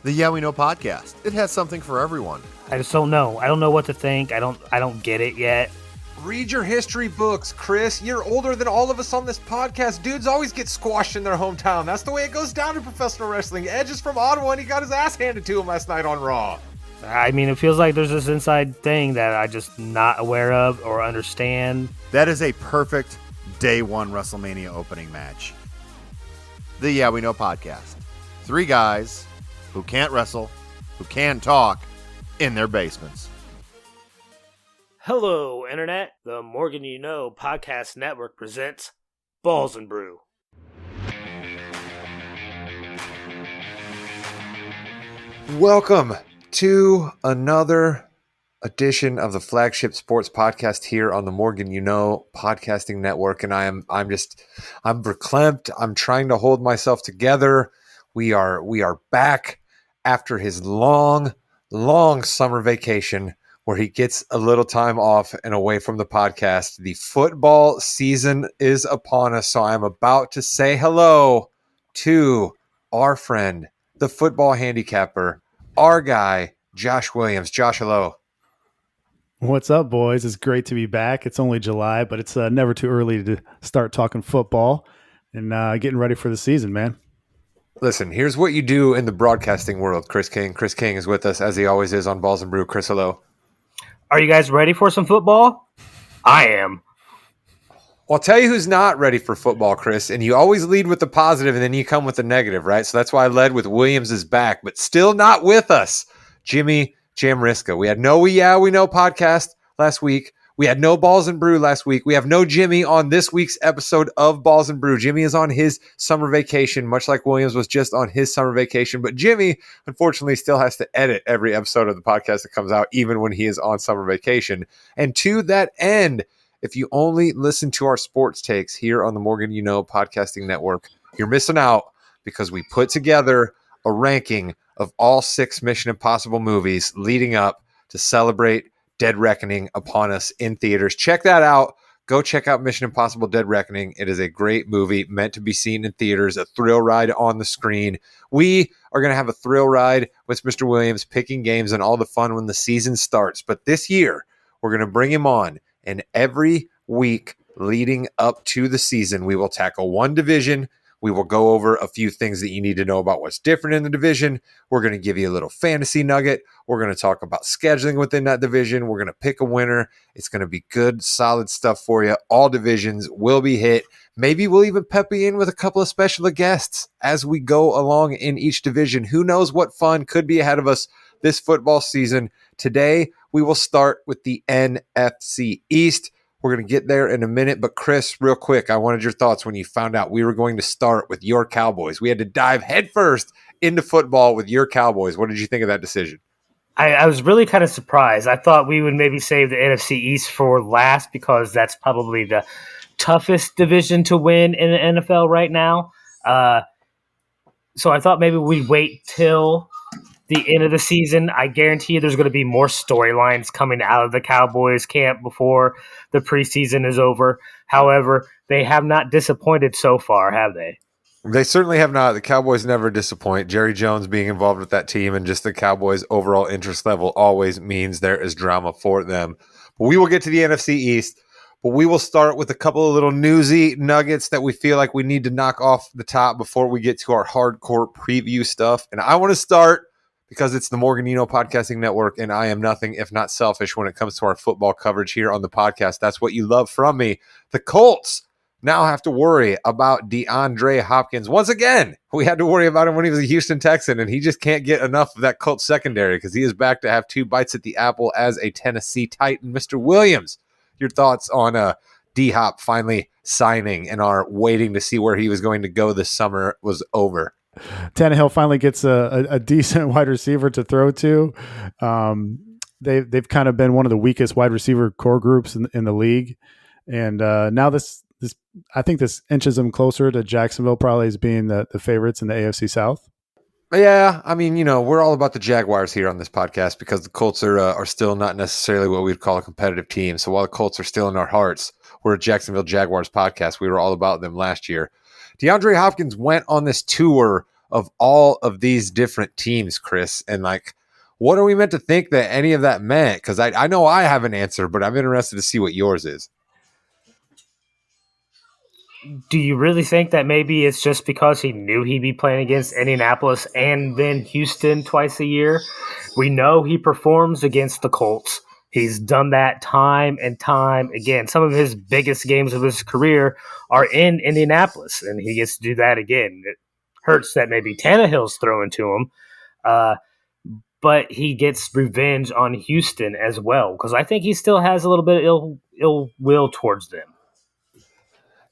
The Yeah We Know podcast. It has something for everyone. I just don't know. I don't know what to think. I don't get it yet. Read your history books, Chris. You're older than all of us on this podcast. Dudes always get squashed in their hometown. That's the way it goes down in professional wrestling. Edge is from Ottawa, and he got his ass handed to him last night on Raw. I mean, it feels like there's this inside thing that I just not aware of or understand. That is a perfect day one WrestleMania opening match. The Yeah We Know podcast. 3 guys who can't wrestle, who can talk, in their basements. Hello, Internet. The Morgan You Know podcast network presents Balls and Brew. Welcome to another edition of the flagship sports podcast here on the Morgan You Know podcasting network, and I'm verklempt. I'm trying to hold myself together. We are back after his long summer vacation where he gets a little time off and away from the podcast. The football season is upon us, so I'm about to say hello to our friend, the football handicapper, our guy, Josh Williams. Josh, hello. What's up, boys? It's great to be back. It's only July, but it's never too early to start talking football and getting ready for the season, man. Listen, here's what you do in the broadcasting world, Chris King. Chris King is with us, as he always is, on Balls and Brew. Chris, hello. Are you guys ready for some football? I am. Well, I'll tell you who's not ready for football, Chris, and you always lead with the positive and then you come with the negative, right? So that's why I led with Williams is back, but still not with us, Jimmy Jamriska. We had no Yeah We Know podcast last week. We had no Balls and Brew last week. We have no Jimmy on this week's episode of Balls and Brew. Jimmy is on his summer vacation, much like Williams was just on his summer vacation. But Jimmy, unfortunately, still has to edit every episode of the podcast that comes out, even when he is on summer vacation. And to that end, if you only listen to our sports takes here on the Morgan You Know podcasting network, you're missing out because we put together a ranking of all 6 Mission Impossible movies leading up to celebrate Dead Reckoning upon us in theaters. Check that out. Go check out Mission Impossible Dead Reckoning. It is a great movie meant to be seen in theaters, a thrill ride on the screen. We are going to have a thrill ride with Mr. Williams, picking games and all the fun when the season starts. But this year, we're going to bring him on, and every week leading up to the season, we will tackle one division. We will go over a few things that you need to know about what's different in the division. We're going to give you a little fantasy nugget. We're going to talk about scheduling within that division. We're going to pick a winner. It's going to be good, solid stuff for you. All divisions will be hit. Maybe we'll even pep you in with a couple of special guests as we go along in each division. Who knows what fun could be ahead of us this football season. Today, we will start with the NFC East. We're going to get there in a minute, but Chris, real quick, I wanted your thoughts when you found out we were going to start with your Cowboys. We had to dive headfirst into football with your Cowboys. What did you think of that decision? I was really kind of surprised. I thought we would maybe save the NFC East for last because that's probably the toughest division to win in the NFL right now. So I thought maybe we'd wait till the end of the season. I guarantee you there's going to be more storylines coming out of the Cowboys camp before the preseason is over. However, they have not disappointed so far, have they? They certainly have not. The Cowboys never disappoint. Jerry Jones being involved with that team and just the Cowboys' overall interest level always means there is drama for them. But we will get to the NFC East, but we will start with a couple of little newsy nuggets that we feel like we need to knock off the top before we get to our hardcore preview stuff. And I want to start because it's the Morgan You Know podcasting network, and I am nothing if not selfish when it comes to our football coverage here on the podcast. That's what you love from me. The Colts now have to worry about DeAndre Hopkins. Once again, we had to worry about him when he was a Houston Texan, and he just can't get enough of that Colts secondary because he is back to have 2 bites at the apple as a Tennessee Titan. Mr. Williams, your thoughts on D-Hop finally signing and our waiting to see where he was going to go this summer was over? Tannehill finally gets a decent wide receiver to throw to. They've kind of been one of the weakest wide receiver core groups in the league, and now this I think this inches them closer to Jacksonville probably as being the favorites in the AFC South. Yeah, I mean, we're all about the Jaguars here on this podcast because the Colts are still not necessarily what we'd call a competitive team. So while the Colts are still in our hearts, we're a Jacksonville Jaguars podcast. We were all about them last year. DeAndre Hopkins went on this tour of all of these different teams, Chris. And like, what are we meant to think that any of that meant? Because I know I have an answer, but I'm interested to see what yours is. Do you really think that maybe it's just because he knew he'd be playing against Indianapolis and then Houston twice a year? We know he performs against the Colts. He's done that time and time again. Some of his biggest games of his career are in Indianapolis, and he gets to do that again. It hurts that maybe Tannehill's throwing to him, but he gets revenge on Houston as well, because I think he still has a little bit of ill will towards them.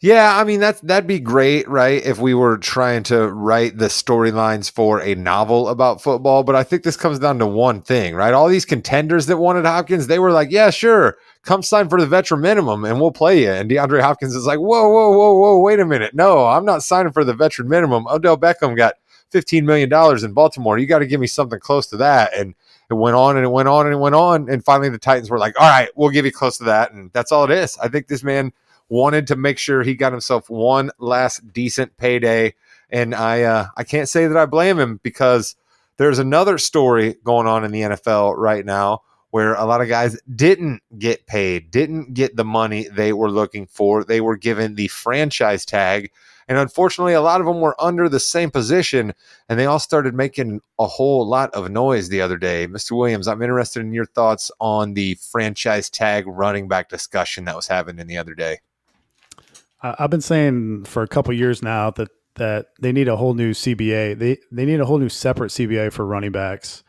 Yeah, I mean that'd be great, right? If we were trying to write the storylines for a novel about football, but I think this comes down to one thing, right? All these contenders that wanted Hopkins, they were like, "Yeah, sure, come sign for the veteran minimum, and we'll play you." And DeAndre Hopkins is like, "Whoa, wait a minute! No, I'm not signing for the veteran minimum. Odell Beckham got $15 million in Baltimore. You got to give me something close to that." And it went on and it went on and it went on, and finally the Titans were like, "All right, we'll give you close to that," and that's all it is. I think this man wanted to make sure he got himself one last decent payday. And I can't say that I blame him, because there's another story going on in the NFL right now where a lot of guys didn't get paid, didn't get the money they were looking for. They were given the franchise tag. And unfortunately, a lot of them were under the same position, and they all started making a whole lot of noise the other day. Mr. Williams, I'm interested in your thoughts on the franchise tag running back discussion that was happening the other day. I've been saying for a couple of years now that they need a whole new CBA. They need a whole new separate CBA for running backs.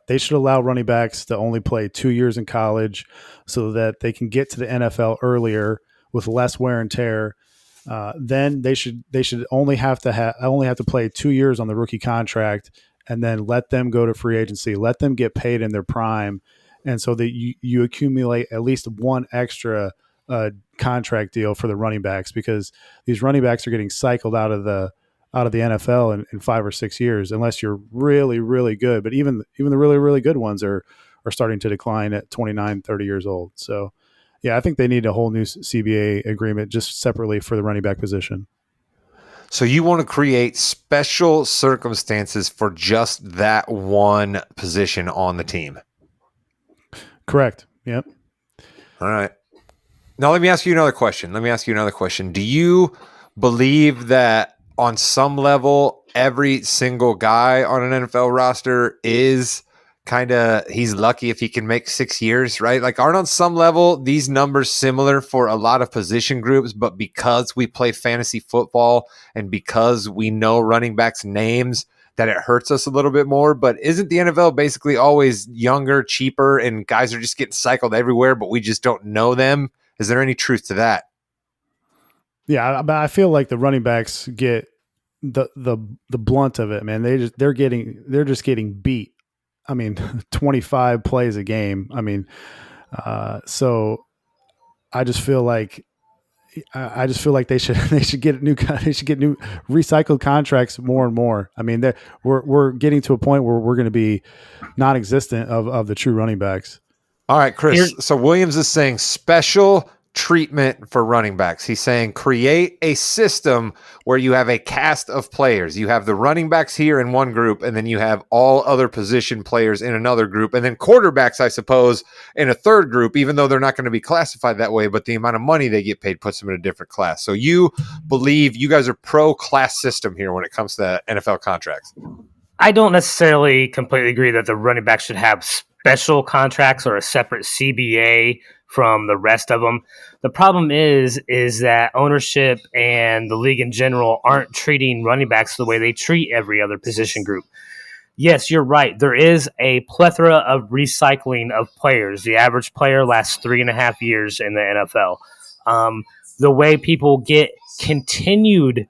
They should allow running backs to only play 2 years in college so that they can get to the NFL earlier with less wear and tear. Then they should only have to play 2 years on the rookie contract, and then let them go to free agency. Let them get paid in their prime, and so that you accumulate at least one extra contract deal for the running backs, because these running backs are getting cycled out of the NFL in 5 or 6 years, unless you're really, really good. But even the really, really good ones are starting to decline at 29, 30 years old. So yeah, I think they need a whole new CBA agreement just separately for the running back position. So you want to create special circumstances for just that one position on the team? Correct. Yep. All right. Now, let me ask you another question. Do you believe that on some level, every single guy on an NFL roster is he's lucky if he can make 6 years, right? Like, aren't on some level these numbers similar for a lot of position groups, but because we play fantasy football and because we know running backs' names, that it hurts us a little bit more? But isn't the NFL basically always younger, cheaper, and guys are just getting cycled everywhere, but we just don't know them? Is there any truth to that? Yeah, but I feel like the running backs get the blunt of it, man. They're just getting beat. I mean, 25 plays a game. I mean, so I just feel like they should get new recycled contracts more and more. I mean, we're getting to a point where we're going to be non-existent of the true running backs. All right, Chris. So Williams is saying special treatment for running backs. He's saying create a system where you have a cast of players. You have the running backs here in one group, and then you have all other position players in another group, and then quarterbacks, I suppose, in a third group, even though they're not going to be classified that way, but the amount of money they get paid puts them in a different class. So you believe you guys are pro-class system here when it comes to NFL contracts? I don't necessarily completely agree that the running back should have special contracts or a separate CBA from the rest of them. The problem is that ownership and the league in general aren't treating running backs the way they treat every other position group. Yes, you're right. There is a plethora of recycling of players. The average player lasts 3.5 years in the NFL. The way people get continued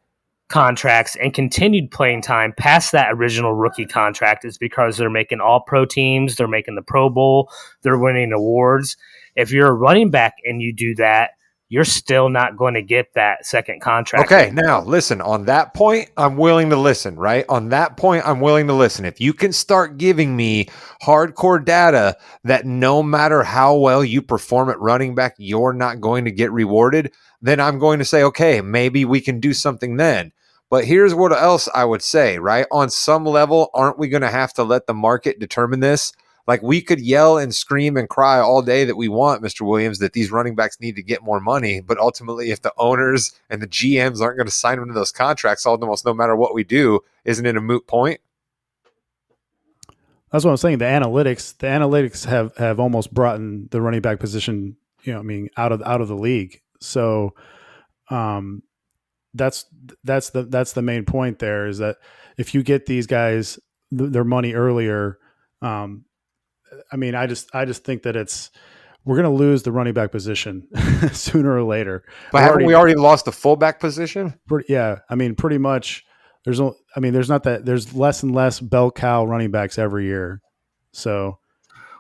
contracts and continued playing time past that original rookie contract is because they're making all pro teams, they're making the Pro Bowl, they're winning awards. If you're a running back and you do that, you're still not going to get that second contract. Okay, now listen, on that point, I'm willing to listen, right? On that point, I'm willing to listen. If you can start giving me hardcore data that no matter how well you perform at running back, you're not going to get rewarded, then I'm going to say, okay, maybe we can do something then. But here's what else I would say, right? On some level, aren't we going to have to let the market determine this? Like, we could yell and scream and cry all day that we want, Mr. Williams, that these running backs need to get more money. But ultimately, if the owners and the GMs aren't going to sign them to those contracts almost no matter what we do, isn't it a moot point? That's what I'm saying. The analytics have almost brought in the running back position, out of the league. So, that's the main point there, is that if you get these guys their money earlier, I just think that we're going to lose the running back position sooner or later. But haven't we already lost the fullback position? Pretty much. There's less and less bell cow running backs every year. So,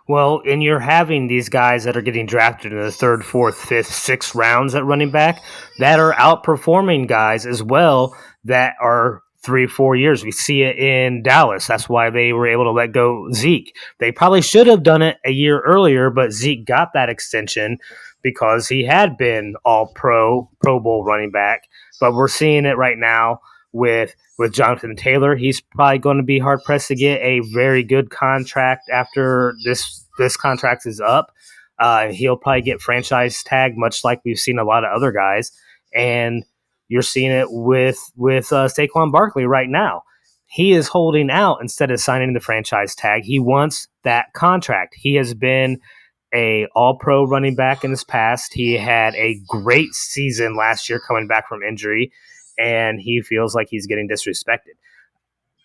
well, and you're having these guys that are getting drafted in the 3rd, 4th, 5th, 6th rounds at running back that are outperforming guys as well that are 3 or 4 years. We see it in Dallas. That's why they were able to let go Zeke. They probably should have done it a year earlier, but Zeke got that extension because he had been all Pro Bowl running back. But we're seeing it right now with Jonathan Taylor. He's probably going to be hard pressed to get a very good contract after this contract is up. He'll probably get franchise tag, much like we've seen a lot of other guys. And you're seeing it with Saquon Barkley right now. He is holding out instead of signing the franchise tag. He wants that contract. He has been a all-pro running back in his past. He had a great season last year coming back from injury, and he feels like he's getting disrespected.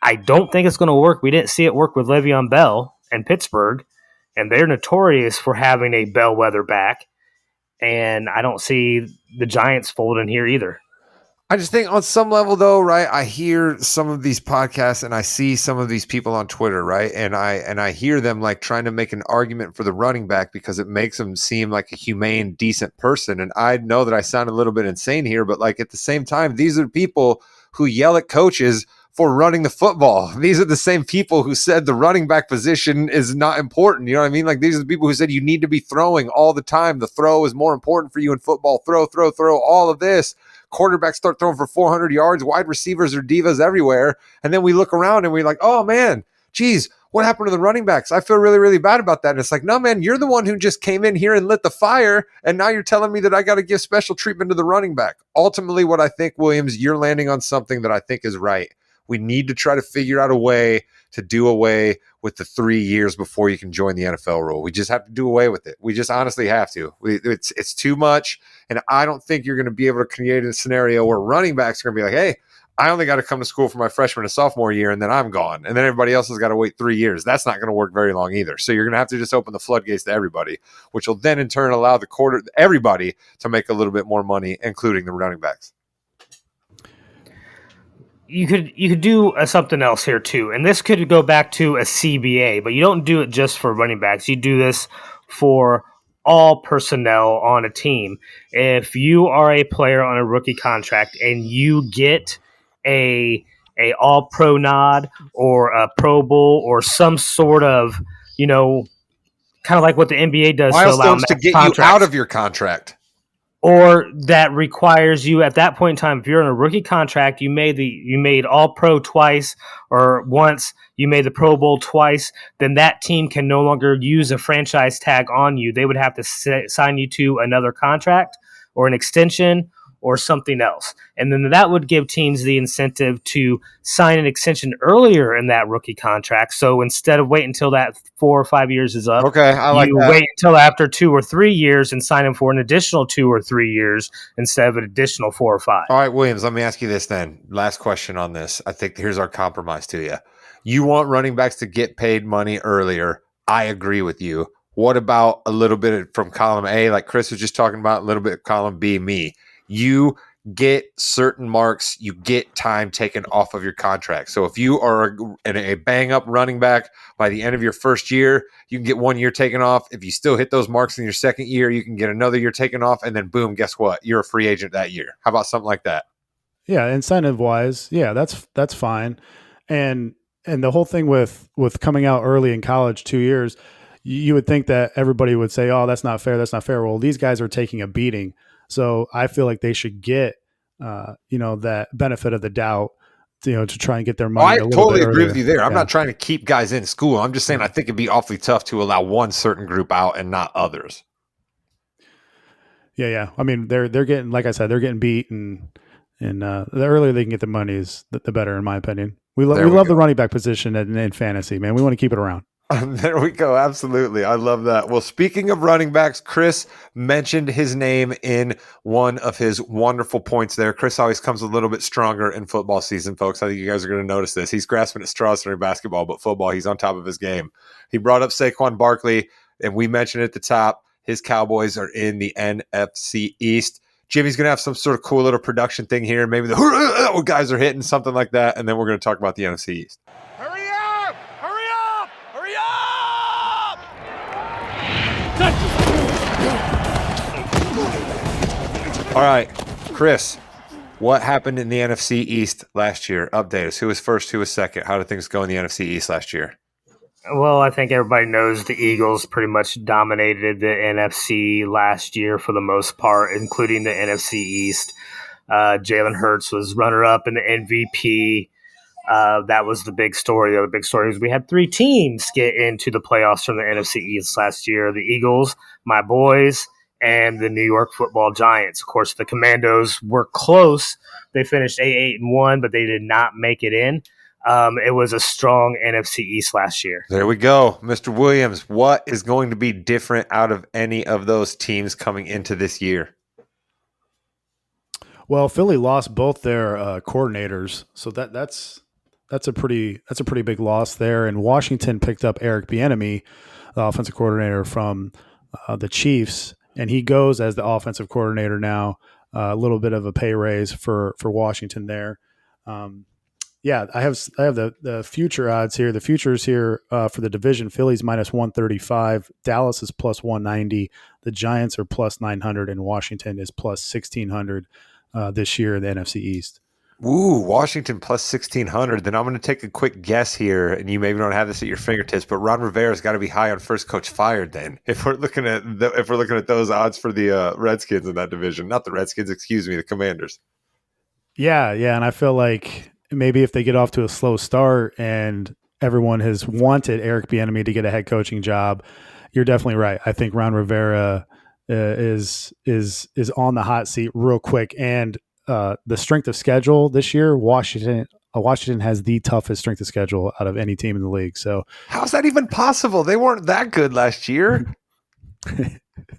I don't think it's going to work. We didn't see it work with Le'Veon Bell and Pittsburgh, and they're notorious for having a bellwether back, and I don't see the Giants folding here either. I just think on some level, though, right, I hear some of these podcasts and I see some of these people on Twitter, right, and I hear them like trying to make an argument for the running back because it makes them seem like a humane, decent person. And I know that I sound a little bit insane here, but like at the same time, these are people who yell at coaches for running the football. These are the same people who said the running back position is not important. You know what I mean? Like, these are the people who said you need to be throwing all the time. The throw is more important for you in football. Throw, all of this. Quarterbacks start throwing for 400 yards. Wide receivers are divas everywhere. And then we look around and we're like, oh, man, geez, what happened to the running backs? I feel really, really bad about that. And it's like, no, man, you're the one who just came in here and lit the fire. And now you're telling me that I got to give special treatment to the running back. Ultimately, what I think, Williams, you're landing on something that I think is right. We need to try to figure out a way to do away with the 3 years before you can join the NFL rule. We just have to do away with it. We just honestly have to. It's too much, and I don't think you're going to be able to create a scenario where running backs are going to be like, hey, I only got to come to school for my freshman and sophomore year, and then I'm gone. And then everybody else has got to wait 3 years. That's not going to work very long either. So you're going to have to just open the floodgates to everybody, which will then in turn allow everybody to make a little bit more money, including the running backs. You could do something else here too, and this could go back to a CBA, but you don't do it just for running backs. You do this for all personnel on a team. If you are a player on a rookie contract and you get a all-pro nod or a Pro Bowl or some sort of, kind of like what the NBA does milestones to get you out of your contract. Or that requires you at that point in time, if you're in a rookie contract, you made all pro twice or once, you made the Pro Bowl twice, then that team can no longer use a franchise tag on you. They would have to sign you to another contract or an extension or something else. And then that would give teams the incentive to sign an extension earlier in that rookie contract. So instead of waiting until that 4 or 5 years is up, okay, I like you that. wait until after 2 or 3 years and sign them for an additional 2 or 3 years instead of an additional 4 or 5. All right, Williams, let me ask you this then. Last question on this. I think here's our compromise to you. You want running backs to get paid money earlier. I agree with you. What about a little bit from column A, like Chris was just talking about, a little bit of column B, me? You get certain marks, you get time taken off of your contract. So if you are a bang-up running back by the end of your first year, you can get 1 year taken off. If you still hit those marks in your second year, you can get another year taken off, and then boom, guess what? You're a free agent that year. How about something like that? Yeah, incentive-wise, yeah, that's fine. And the whole thing with coming out early in college, 2 years, you would think that everybody would say, oh, that's not fair. Well, these guys are taking a beating. So I feel like they should get that benefit of the doubt, to try and get their Oh, money I a little totally bit agree earlier. with you there. I'm Yeah. not trying to keep guys in school. I'm just saying I think it'd be awfully tough to allow one certain group out and not others. Yeah. I mean, they're getting, like I said, they're getting beat, and the earlier they can get the money is the better, in my opinion. We love the running back position in fantasy, man. We want to keep it around. There we go. Absolutely. I love that. Well, speaking of running backs, Chris mentioned his name in one of his wonderful points there. Chris always comes a little bit stronger in football season, folks. I think you guys are going to notice this. He's grasping at straws during basketball, but football, he's on top of his game. He brought up Saquon Barkley, and we mentioned at the top, his Cowboys are in the NFC East. Jimmy's going to have some sort of cool little production thing here. Maybe the guys are hitting something like that, and then we're going to talk about the NFC East. Hurry up! Hurry up! Hurry up! All right, Chris, what happened in the NFC East last year? Update us. Who was first? Who was second? How did things go in the NFC East last year? Well, I think everybody knows the Eagles pretty much dominated the NFC last year for the most part, including the NFC East. Jalen Hurts was runner-up in the MVP. That was the big story. The other big story is we had 3 teams get into the playoffs from the NFC East last year. The Eagles, my boys, and the New York Football Giants. Of course, the Commandos were close. They finished 8-1, but they did not make it in. It was a strong NFC East last year. There we go. Mr. Williams, what is going to be different out of any of those teams coming into this year? Well, Philly lost both their coordinators, so that's a pretty big loss there. And Washington picked up Eric Bieniemy, the offensive coordinator from the Chiefs, and he goes as the offensive coordinator now. A little bit of a pay raise for Washington there. Yeah, I have the future odds here. The futures here for the division: Philly's minus 135, Dallas is plus 190, the Giants are plus 900, and Washington is plus 1600 this year in the NFC East. Ooh, Washington plus 1,600. Then I'm going to take a quick guess here, and you maybe don't have this at your fingertips, but Ron Rivera's got to be high on first coach fired. Then, if we're looking at those odds for the Redskins in that division, not the Redskins, excuse me, the Commanders. Yeah, and I feel like maybe if they get off to a slow start and everyone has wanted Eric Bieniemy to get a head coaching job, you're definitely right. I think Ron Rivera is on the hot seat real quick. And the strength of schedule this year, Washington has the toughest strength of schedule out of any team in the league. So how's that even possible? They weren't that good last year.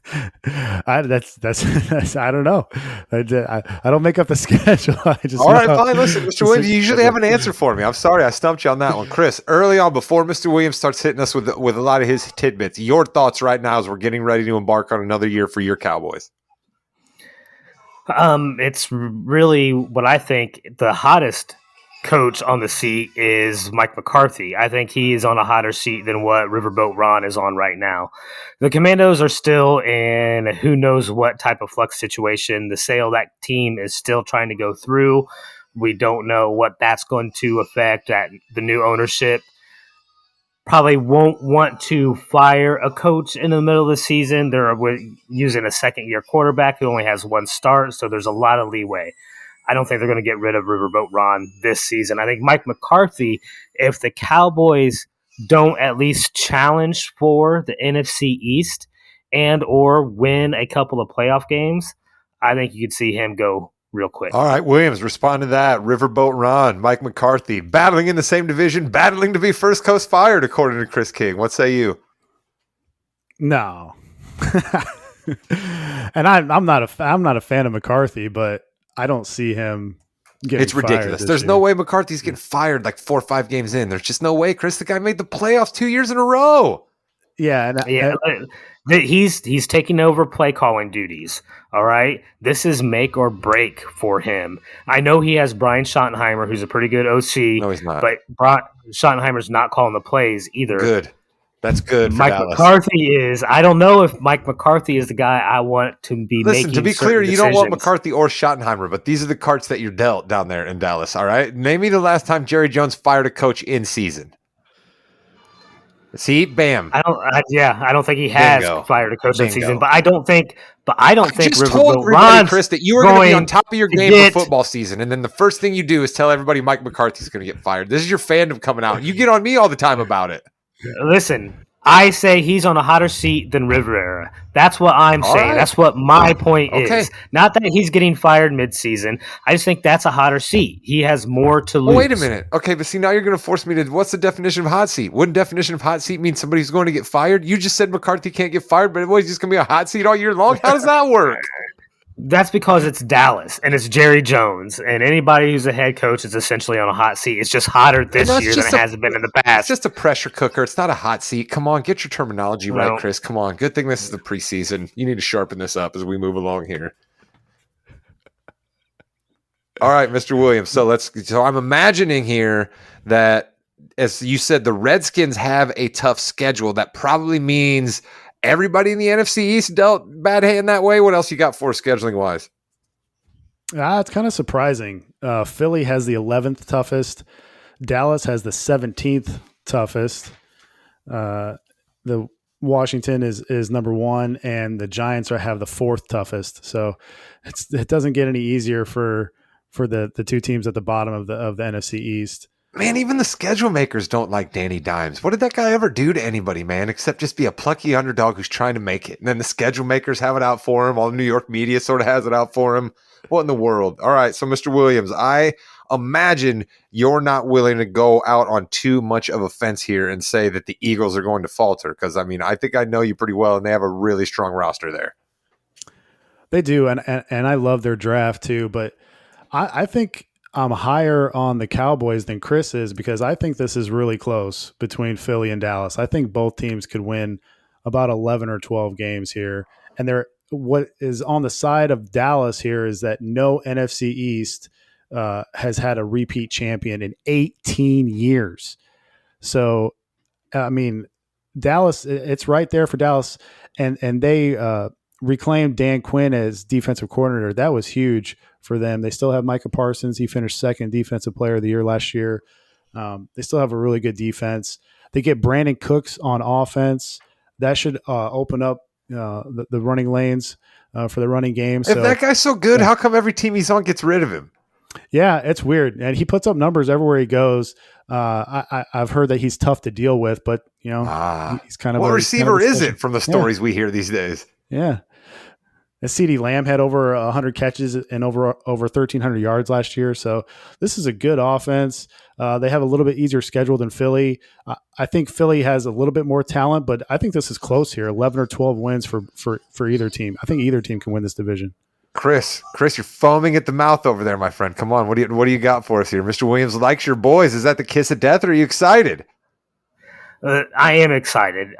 That's I don't know. I don't make up the schedule. I just all right, fine. Listen, Mr. Williams, you usually have an answer for me. I'm sorry I stumped you on that one. Chris, early on, before Mr. Williams starts hitting us with a lot of his tidbits, your thoughts right now as we're getting ready to embark on another year for your Cowboys. It's really what I think the hottest coach on the seat is Mike McCarthy. I think he is on a hotter seat than what Riverboat Ron is on right now. The Commandos are still in who knows what type of flux situation. The sale of that team is still trying to go through. We don't know what that's going to affect. That the new ownership probably won't want to fire a coach in the middle of the season. They're using a second-year quarterback who only has one start, so there's a lot of leeway. I don't think they're going to get rid of Riverboat Ron this season. I think Mike McCarthy, if the Cowboys don't at least challenge for the NFC East and or win a couple of playoff games, I think you could see him go real quick. All right, Williams, respond to that. Riverboat Ron, Mike McCarthy, battling in the same division, battling to be first coast fired, according to Chris King. What say you? No. And I'm not a fan of McCarthy, but I don't see him getting It's ridiculous. There's no way McCarthy's getting fired like 4 or 5 games in. There's just no way, Chris. The guy made the playoffs 2 years in a row. Yeah. He's taking over play calling duties. All right. This is make or break for him. I know he has Brian Schottenheimer, who's a pretty good OC. No, he's not. But Schottenheimer's not calling the plays either. Good. That's good for Mike Dallas. McCarthy is. I don't know if Mike McCarthy is the guy I want to be making. Listen, to be clear, you don't want McCarthy or Schottenheimer, but these are the cards that you're dealt down there in Dallas, all right? Name me the last time Jerry Jones fired a coach in season. See, bam. I don't think he has Bingo. fired a coach that Bingo. season. But I don't think Just Riverboat told everybody, Ron's Chris, that you were going to be on going top of your to game get- for football season, and then the first thing you do is tell everybody Mike McCarthy's going to get fired. This is your fandom coming out. You get on me all the time about it. Listen, I say he's on a hotter seat than Rivera. That's what I'm All saying. right. That's what my point Okay. is. Not that he's getting fired midseason. I just think that's a hotter seat. He has more to lose. Oh, wait a minute. Okay, but see, now you're going to force me to. What's the definition of hot seat? Wouldn't definition of hot seat mean somebody's going to get fired? You just said McCarthy can't get fired, but he's just going to be a hot seat all year long. How does that work? That's because it's Dallas and it's Jerry Jones, and anybody who's a head coach is essentially on a hot seat. It's just hotter this that's year than just it hasn't been in the It's past. just a pressure cooker. It's not a hot seat. Come on, get your terminology right, No. Chris. Come on. Good thing this is the preseason. You need to sharpen this up as we move along here. All right, Mr. Williams. So I'm imagining here that, as you said, the Redskins have a tough schedule. That probably means everybody in the NFC East dealt bad hand that way. What else you got for scheduling wise? It's kind of surprising. Philly has the 11th toughest. Dallas has the 17th toughest. The Washington is number 1, and the Giants have the 4th toughest. So it doesn't get any easier for the two teams at the bottom of the NFC East. Man, even the schedule makers don't like Danny Dimes. What did that guy ever do to anybody, man, except just be a plucky underdog who's trying to make it? And then the schedule makers have it out for him. All the New York media sort of has it out for him. What in the world? All right, so Mr. Williams, I imagine you're not willing to go out on too much of a fence here and say that the Eagles are going to falter, because, I mean, I think I know you pretty well, and they have a really strong roster there. They do, and I love their draft too, but I think I'm higher on the Cowboys than Chris is, because I think this is really close between Philly and Dallas. I think both teams could win about 11 or 12 games here. And what is on the side of Dallas here is that no NFC East has had a repeat champion in 18 years. So, I mean, Dallas, it's right there for Dallas. And they reclaimed Dan Quinn as defensive coordinator. That was huge for them. They still have Micah Parsons. He finished 2nd defensive player of the year last year. They still have a really good defense. They get Brandon Cooks on offense. That should open up the running lanes for the running game. If that guy's so good, how come every team he's on gets rid of him? Yeah, it's weird. And he puts up numbers everywhere he goes. I've heard that he's tough to deal with, but he's kind of what receiver is special. it from the stories we hear these days? Yeah. CeeDee Lamb had over 100 catches and over 1,300 yards last year. So this is a good offense. They have a little bit easier schedule than Philly. I think Philly has a little bit more talent, but I think this is close here. 11 or 12 wins for either team. I think either team can win this division. Chris, you're foaming at the mouth over there, my friend. Come on, what do you got for us here? Mr. Williams likes your boys. Is that the kiss of death, or are you excited? I am excited.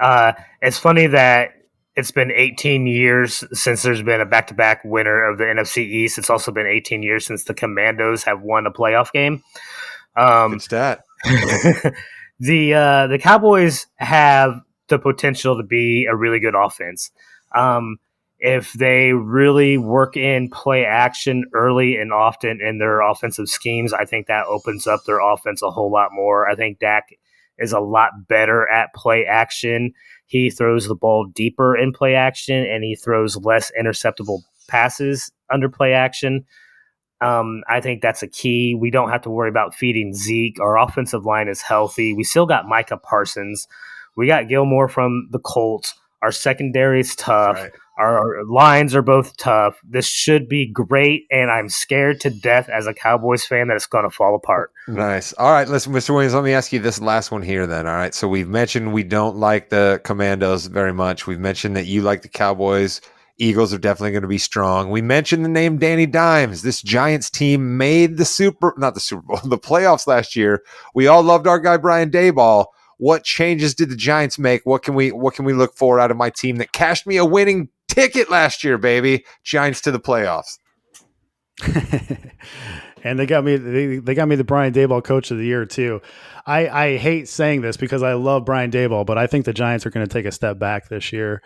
It's funny that it's been 18 years since there's been a back-to-back winner of the NFC East. It's also been 18 years since the Commandos have won a playoff game. Good stat. The Cowboys have the potential to be a really good offense. If they really work in play action early and often in their offensive schemes, I think that opens up their offense a whole lot more. I think Dak is a lot better at play action. He throws the ball deeper in play action, and he throws less interceptable passes under play action. I think that's a key. We don't have to worry about feeding Zeke. Our offensive line is healthy. We still got Micah Parsons. We got Gilmore from the Colts. Our secondary is tough. Right. Our lines are both tough. This should be great, and I'm scared to death as a Cowboys fan that it's going to fall apart. Nice. All right, listen, Mr. Williams, let me ask you this last one here then. All right, so we've mentioned we don't like the Commandos very much. We've mentioned that you like the Cowboys. Eagles are definitely going to be strong. We mentioned the name Danny Dimes. This Giants team made the playoffs last year. We all loved our guy Brian Daboll. What changes did the Giants make? What can we look for out of my team that cashed me a winning ticket last year, baby? Giants to the playoffs. And they got me the Brian Daboll Coach of the Year too. I hate saying this because I love Brian Daboll, but I think the Giants are going to take a step back this year.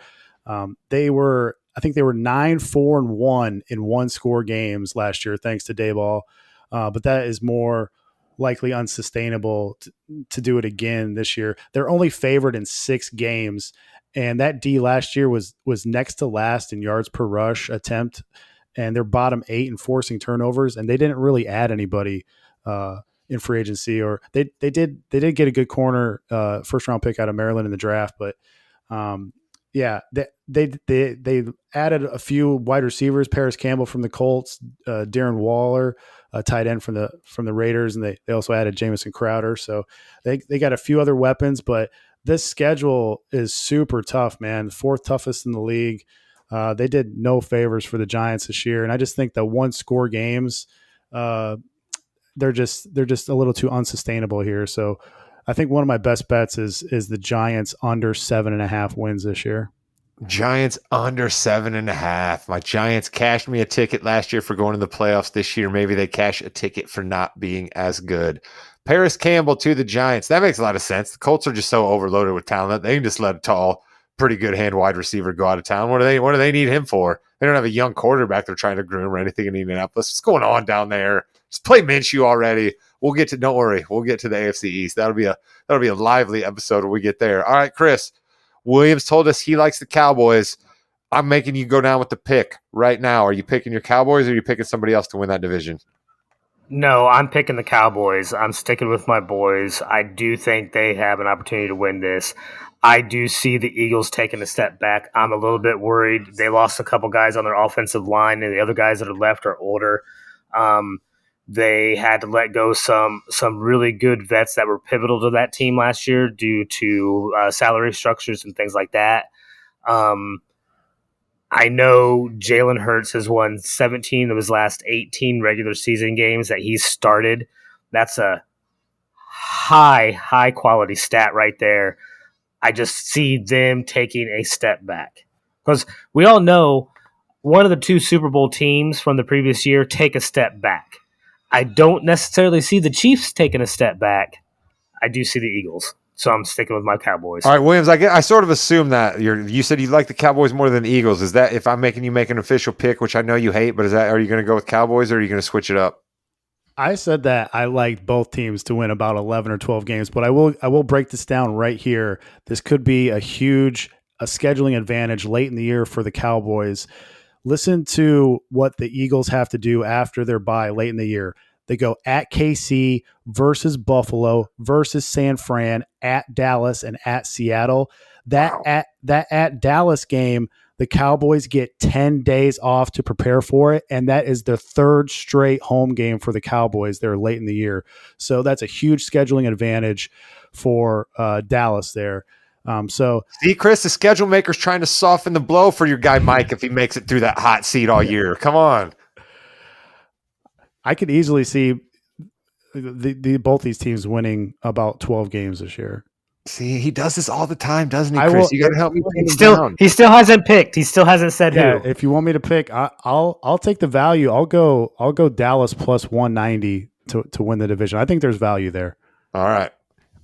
They were 9-4-1 in one-score games last year, thanks to Daboll. But that is more likely unsustainable to do it again this year. They're only favored in 6 games, and that D last year was next to last in yards per rush attempt, and they're bottom 8 in forcing turnovers, and they didn't really add anybody in free agency, or they did get a good corner first round pick out of Maryland in the draft, but they added a few wide receivers, Paris Campbell from the Colts, Darren Waller, a tight end from the Raiders, and they also added Jamison Crowder. So they got a few other weapons, but this schedule is super tough, man. The 4th toughest in the league. They did no favors for the Giants this year, and I just think the 1-score games, they're just a little too unsustainable here. So I think one of my best bets is the Giants under 7.5 wins this year. Giants under 7.5. My Giants cashed me a ticket last year for going to the playoffs. This year, maybe they cash a ticket for not being as good. Paris Campbell to the Giants. That makes a lot of sense. The Colts are just so overloaded with talent. They can just let a tall, pretty good hand wide receiver go out of town. What do they need him for? They don't have a young quarterback they're trying to groom or anything in Indianapolis. What's going on down there? Just play Minshew already. Don't worry. We'll get to the AFC East. That'll be a lively episode when we get there. All right, Chris. Williams told us he likes the Cowboys. I'm making you go down with the pick right now. Are you picking your Cowboys or are you picking somebody else to win that division? No, I'm picking the Cowboys. I'm sticking with my boys. I do think they have an opportunity to win this. I do see the Eagles taking a step back. I'm a little bit worried. They lost a couple guys on their offensive line, and the other guys that are left are older. They had to let go some really good vets that were pivotal to that team last year due to salary structures and things like that. I know Jalen Hurts has won 17 of his last 18 regular season games that he's started. That's a high quality stat right there. I just see them taking a step back because we all know one of the 2 Super Bowl teams from the previous year take a step back. I don't necessarily see the Chiefs taking a step back. I do see the Eagles. So I'm sticking with my Cowboys. All right, Williams, I sort of assume that you said you like the Cowboys more than the Eagles. Is that if I'm making you make an official pick, which I know you hate, but are you going to go with Cowboys or are you going to switch it up? I said that I liked both teams to win about 11 or 12 games, but I will break this down right here. This could be a scheduling advantage late in the year for the Cowboys. Listen to what the Eagles have to do after their bye late in the year. They go at KC versus Buffalo versus San Fran, at Dallas, and at Seattle. At Dallas game, the Cowboys get 10 days off to prepare for it, and that is the 3rd straight home game for the Cowboys there late in the year. So that's a huge scheduling advantage for Dallas there. See, Chris, the schedule maker's trying to soften the blow for your guy Mike if he makes it through that hot seat all year. Come on. I could easily see both these teams winning about 12 games this year. See, he does this all the time, doesn't he, Chris? You got to help me. He still hasn't picked. He still hasn't said who. If you want me to pick, I'll take the value. I'll go Dallas plus 190 to win the division. I think there's value there. All right.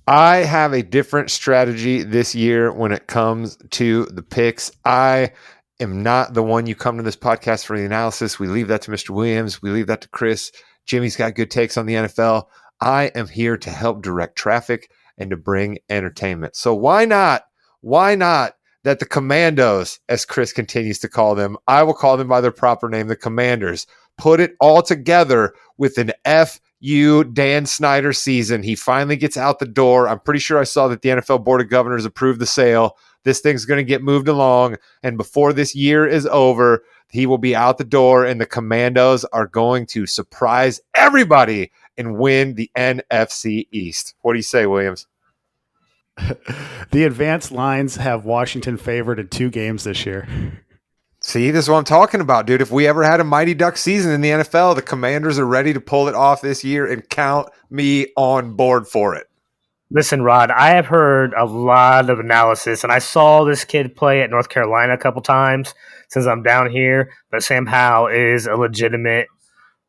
I have a different strategy this year when it comes to the picks. I am not the one you come to this podcast for the analysis. We leave that to Mr. Williams. We leave that to Chris. Jimmy's got good takes on the NFL. I am here to help direct traffic and to bring entertainment. So why not that the Commandos, as Chris continues to call them, I will call them by their proper name, the Commanders, put it all together with an F.U. Dan Snyder season. He finally gets out the door. I'm pretty sure I saw that the NFL Board of Governors approved the sale. This thing's going to get moved along, and before this year is over, he will be out the door, and the Commandos are going to surprise everybody and win the NFC East. What do you say, Williams? The advanced lines have Washington favored in 2 games this year. See, this is what I'm talking about, dude. If we ever had a Mighty Duck season in the NFL, the Commanders are ready to pull it off this year, and count me on board for it. Listen, Rod, I have heard a lot of analysis, and I saw this kid play at North Carolina a couple times since I'm down here, but Sam Howell is a legitimate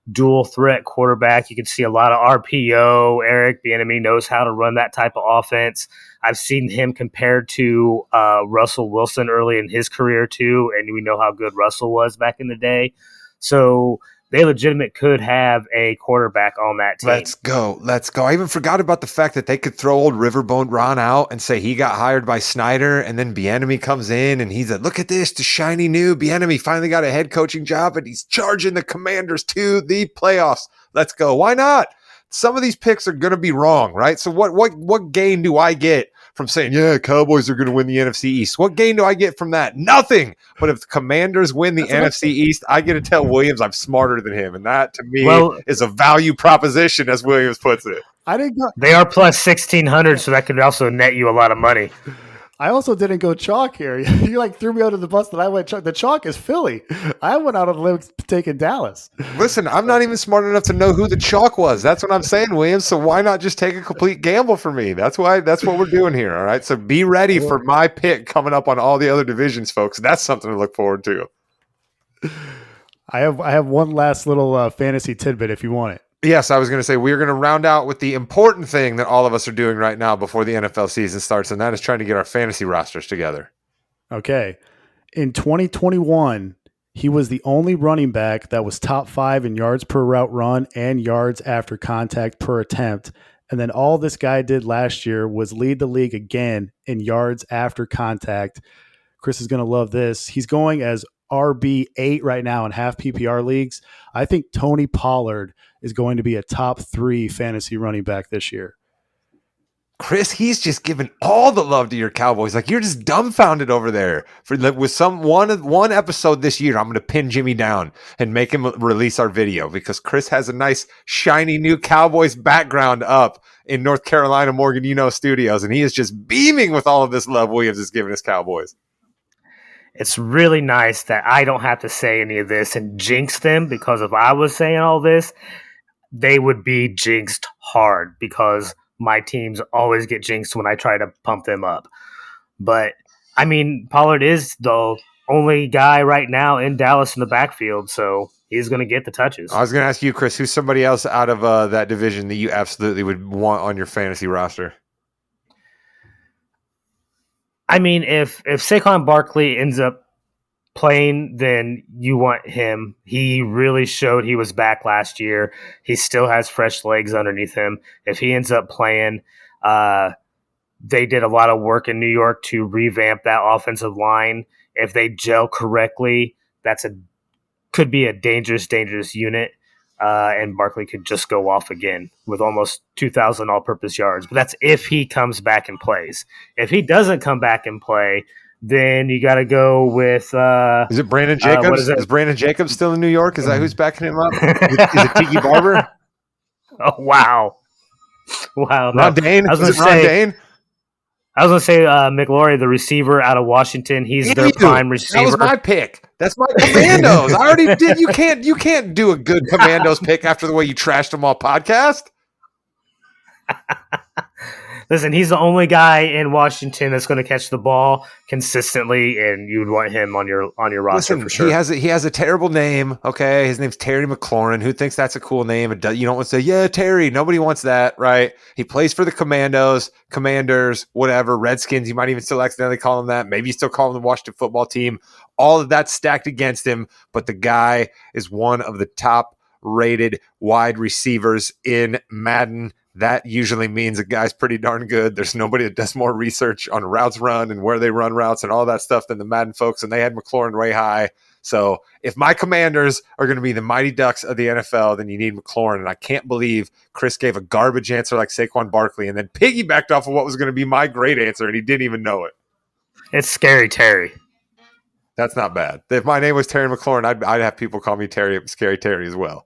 dual threat quarterback. You can see a lot of RPO. Eric Bieniemy knows how to run that type of offense. I've seen him compared to Russell Wilson early in his career too, and we know how good Russell was back in the day. So they legitimately could have a quarterback on that team. Let's go. I even forgot about the fact that they could throw old Riverbone Ron out and say he got hired by Snyder, and then Bieniemy comes in and he's like, look at this, the shiny new Bieniemy finally got a head coaching job and he's charging the Commanders to the playoffs. Let's go. Why not? Some of these picks are going to be wrong, right? So what gain do I get from saying, yeah, Cowboys are going to win the NFC East? What gain do I get from that? Nothing. But if the Commanders win the NFC East, I get to tell Williams I'm smarter than him. And that, to me, is a value proposition, as Williams puts it. They are plus 1,600, so that could also net you a lot of money. I also didn't go chalk here. You like threw me under the bus and I went chalk. The chalk is Philly. I went out on the limb taking Dallas. Listen, I'm not even smart enough to know who the chalk was. That's what I'm saying, Williams. So why not just take a complete gamble for me? That's what we're doing here. All right. So be ready for my pick coming up on all the other divisions, folks. That's something to look forward to. I have one last little fantasy tidbit if you want it. Yes, I was going to say we're going to round out with the important thing that all of us are doing right now before the NFL season starts, and that is trying to get our fantasy rosters together. Okay. In 2021, he was the only running back that was top 5 in yards per route run and yards after contact per attempt. And then all this guy did last year was lead the league again in yards after contact. Chris is going to love this. He's going as RB8 right now in half PPR leagues. I think Tony Pollard is going to be a top 3 fantasy running back this year. Chris, he's just giving all the love to your Cowboys. Like, you're just dumbfounded over there. With one episode this year, I'm going to pin Jimmy down and make him release our video because Chris has a nice, shiny new Cowboys background up in North Carolina, Morgan Studios, and he is just beaming with all of this love Williams is giving his Cowboys. It's really nice that I don't have to say any of this and jinx them, because if I was saying all this, they would be jinxed hard because my teams always get jinxed when I try to pump them up. But, I mean, Pollard is the only guy right now in Dallas in the backfield, so he's going to get the touches. I was going to ask you, Chris, who's somebody else out of that division that you absolutely would want on your fantasy roster? I mean, if Saquon Barkley ends up playing, then you want him. He really showed he was back last year. He still has fresh legs underneath him. If he ends up playing, they did a lot of work in New York to revamp that offensive line. If they gel correctly, could be a dangerous unit. And Barkley could just go off again with almost 2,000 all-purpose yards. But that's if he comes back and plays. If he doesn't come back and play, then you got to go with is it Brandon Jacobs? Is Brandon Jacobs still in New York? Is that who's backing him up? Is it Tiki Barber? Oh, wow. Ron Dane? I was going to say McLaurie, the receiver out of Washington. He's their prime receiver. That was my pick. That's my Commandos. I already did. You can't do a good Commandos pick after the way you trashed them all podcast. Listen, he's the only guy in Washington that's going to catch the ball consistently, and you would want him on your roster for sure. He has a terrible name. Okay, his name's Terry McLaurin. Who thinks that's a cool name? You don't want to say, yeah, Terry. Nobody wants that, right? He plays for the Commandos, Commanders, whatever, Redskins. You might even still accidentally call him that. Maybe you still call him the Washington football team. All of that's stacked against him, but the guy is one of the top-rated wide receivers in Madden. That usually means a guy's pretty darn good. There's nobody that does more research on routes run and where they run routes and all that stuff than the Madden folks, and they had McLaurin way high. So if my Commanders are going to be the Mighty Ducks of the NFL, then you need McLaurin, and I can't believe Chris gave a garbage answer like Saquon Barkley and then piggybacked off of what was going to be my great answer, and he didn't even know it. It's Scary Terry. That's not bad. If my name was Terry McLaurin, I'd have people call me Scary Terry as well.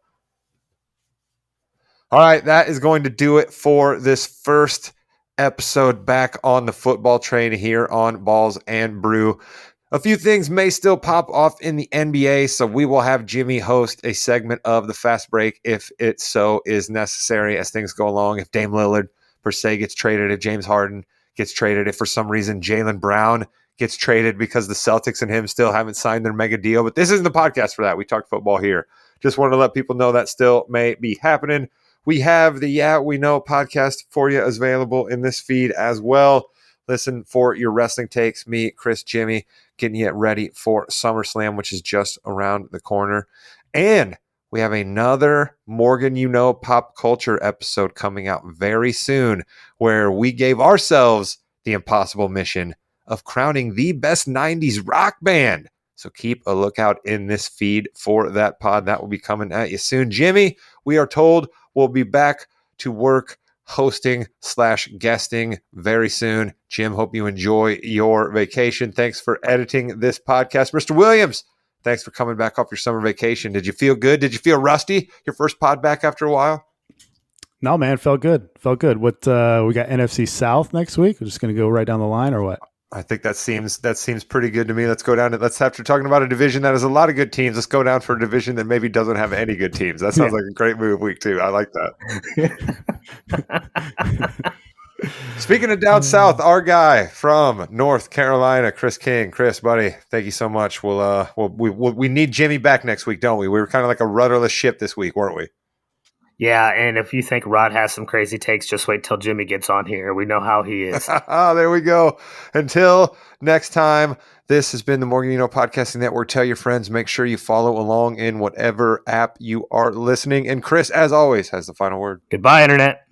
All right, that is going to do it for this first episode back on the football train here on Balls and Brew. A few things may still pop off in the NBA, so we will have Jimmy host a segment of the Fast Break if it so is necessary as things go along. If Dame Lillard, per se, gets traded, if James Harden gets traded, if for some reason Jaylen Brown gets traded because the Celtics and him still haven't signed their mega deal. But this isn't the podcast for that. We talk football here. Just wanted to let people know that still may be happening. We have the Yeah We Know podcast for you available in this feed as well. Listen for your wrestling takes. Me, Chris, Jimmy, getting you ready for SummerSlam, which is just around the corner. And we have another Morgan You Know pop culture episode coming out very soon where we gave ourselves the impossible mission of crowning the best 90s rock band. So keep a lookout in this feed for that pod. That will be coming at you soon. Jimmy, we are told we'll be back to work hosting / guesting very soon. Jim, hope you enjoy your vacation. Thanks for editing this podcast. Mr. Williams, thanks for coming back off your summer vacation. Did you feel good? Did you feel rusty? Your first pod back after a while? No, man, felt good. What we got NFC South next week? We're just going to go right down the line, or what? I think that seems pretty good to me. Let's go down to after talking about a division that has a lot of good teams. Let's go down for a division that maybe doesn't have any good teams. That sounds like a great move week 2. I like that. Speaking of down south, our guy from North Carolina, Chris King. Chris, buddy, thank you so much. We need Jimmy back next week, don't we? We were kind of like a rudderless ship this week, weren't we? Yeah, and if you think Rod has some crazy takes, just wait till Jimmy gets on here. We know how he is. There we go. Until next time, this has been the Morgan You Know Podcasting Network. Tell your friends, make sure you follow along in whatever app you are listening. And Chris, as always, has the final word. Goodbye, Internet.